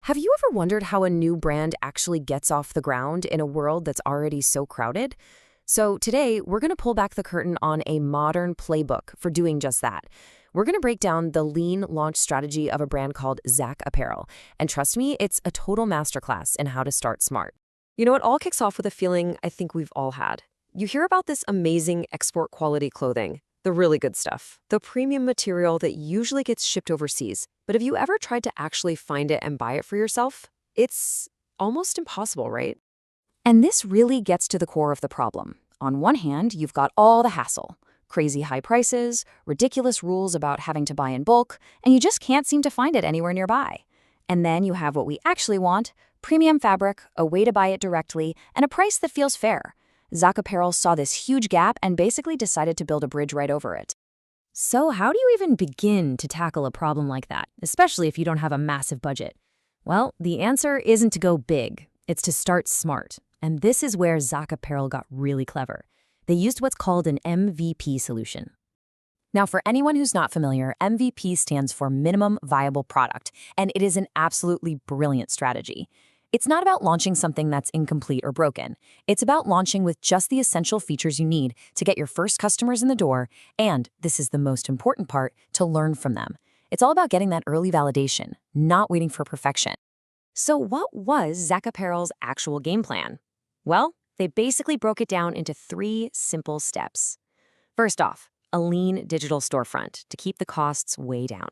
Have you ever wondered how a new brand actually gets off the ground in a world that's already so crowded? So today, we're going to pull back the curtain on a modern playbook for doing just that. We're going to break down the lean launch strategy of a brand called Zak Apparel. And trust me, it's a total masterclass in how to start smart. You know, it all kicks off with a feeling I think we've all had. You hear about this amazing export quality clothing, the really good stuff, the premium material that usually gets shipped overseas. But have you ever tried to actually find it and buy it for yourself? It's almost impossible, right? And this really gets to the core of the problem. On one hand, you've got all the hassle, crazy high prices, ridiculous rules about having to buy in bulk, and you just can't seem to find it anywhere nearby. And then you have what we actually want, premium fabric, a way to buy it directly, and a price that feels fair. Zak Apparel saw this huge gap and basically decided to build a bridge right over it. So how do you even begin to tackle a problem like that, especially if you don't have a massive budget? Well, the answer isn't to go big, it's to start smart. And this is where Zak Apparel got really clever. They used what's called an MVP solution. Now, for anyone who's not familiar, MVP stands for Minimum Viable Product, and it is an absolutely brilliant strategy. It's not about launching something that's incomplete or broken. It's about launching with just the essential features you need to get your first customers in the door, and, this is the most important part, to learn from them. It's all about getting that early validation, not waiting for perfection. So what was Zak Apparel's actual game plan? Well, they basically broke it down into 3 simple steps. First off, a lean digital storefront to keep the costs way down.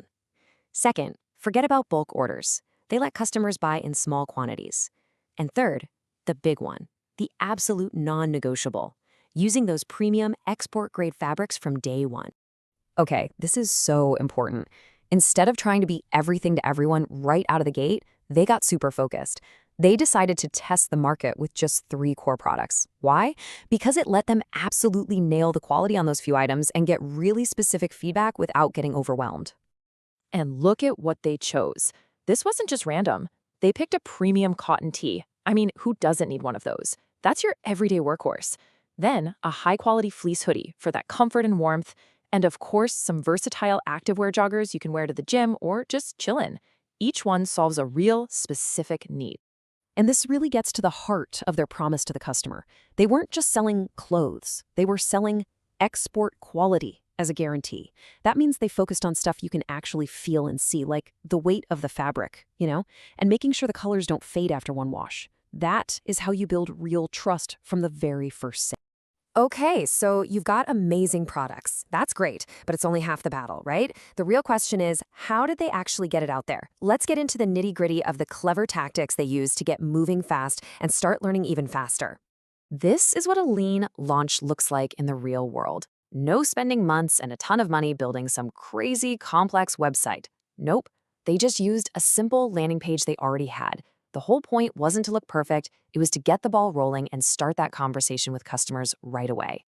Second, forget about bulk orders. They let customers buy in small quantities. And third, the big one, the absolute non-negotiable, using those premium export-grade fabrics from day one. Okay, this is so important. Instead of trying to be everything to everyone right out of the gate, they got super focused. They decided to test the market with just 3 core products. Why? Because it let them absolutely nail the quality on those few items and get really specific feedback without getting overwhelmed. And look at what they chose. This wasn't just random. They picked a premium cotton tee. I mean, who doesn't need one of those? That's your everyday workhorse. Then, a high-quality fleece hoodie for that comfort and warmth. And of course, some versatile activewear joggers you can wear to the gym or just chill in. Each one solves a real, specific need. And this really gets to the heart of their promise to the customer. They weren't just selling clothes. They were selling export quality as a guarantee. That means they focused on stuff you can actually feel and see, like the weight of the fabric, and making sure the colors don't fade after one wash. That is how you build real trust from the very first sale. Okay, so you've got amazing products. That's great, but it's only half the battle, right? The real question is, how did they actually get it out there? Let's get into the nitty-gritty of the clever tactics they use to get moving fast and start learning even faster. This is what a lean launch looks like in the real world. No spending months and a ton of money building some crazy, complex website. Nope, they just used a simple landing page they already had. The whole point wasn't to look perfect, it was to get the ball rolling and start that conversation with customers right away.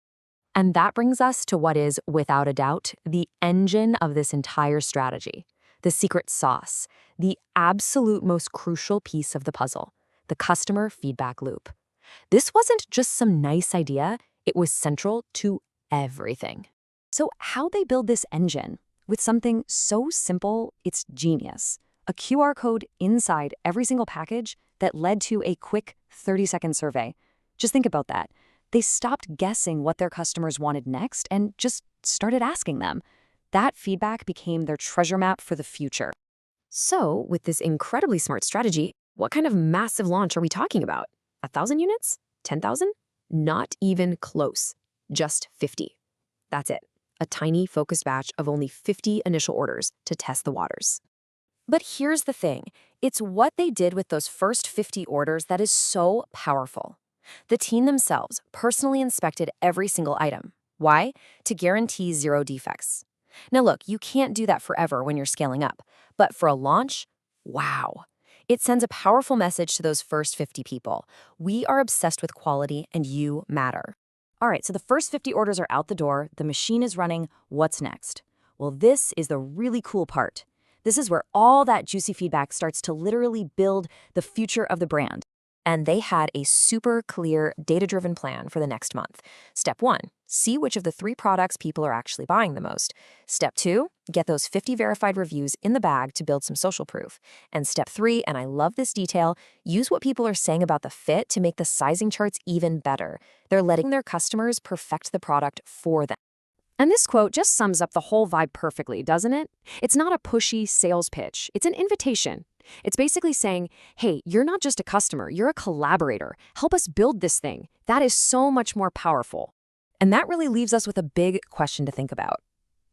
And that brings us to what is, without a doubt, the engine of this entire strategy. The secret sauce, the absolute most crucial piece of the puzzle, the customer feedback loop. This wasn't just some nice idea, it was central to everything. So how'd they build this engine? With something so simple, it's genius. A QR code inside every single package that led to a quick 30-second survey. Just think about that. They stopped guessing what their customers wanted next and just started asking them. That feedback became their treasure map for the future. So, with this incredibly smart strategy, what kind of massive launch are we talking about? 1,000 units? 10,000? Not even close. Just 50. That's it. A tiny, focused batch of only 50 initial orders to test the waters. But here's the thing. It's what they did with those first 50 orders that is so powerful. The team themselves personally inspected every single item. Why? To guarantee 0 defects. Now look, you can't do that forever when you're scaling up. But for a launch, wow. It sends a powerful message to those first 50 people. We are obsessed with quality and you matter. All right, so the first 50 orders are out the door, the machine is running, what's next? Well, this is the really cool part. This is where all that juicy feedback starts to literally build the future of the brand. And they had a super clear, data-driven plan for the next month. Step 1, see which of the 3 products people are actually buying the most. Step 2, get those 50 verified reviews in the bag to build some social proof. And step 3, and I love this detail, use what people are saying about the fit to make the sizing charts even better. They're letting their customers perfect the product for them. And this quote just sums up the whole vibe perfectly, doesn't it? It's not a pushy sales pitch. It's an invitation. It's basically saying, hey, you're not just a customer, you're a collaborator. Help us build this thing. That is so much more powerful. And that really leaves us with a big question to think about.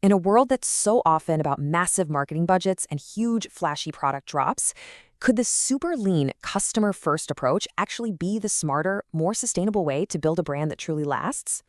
In a world that's so often about massive marketing budgets and huge, flashy product drops, could the super lean, customer-first approach actually be the smarter, more sustainable way to build a brand that truly lasts?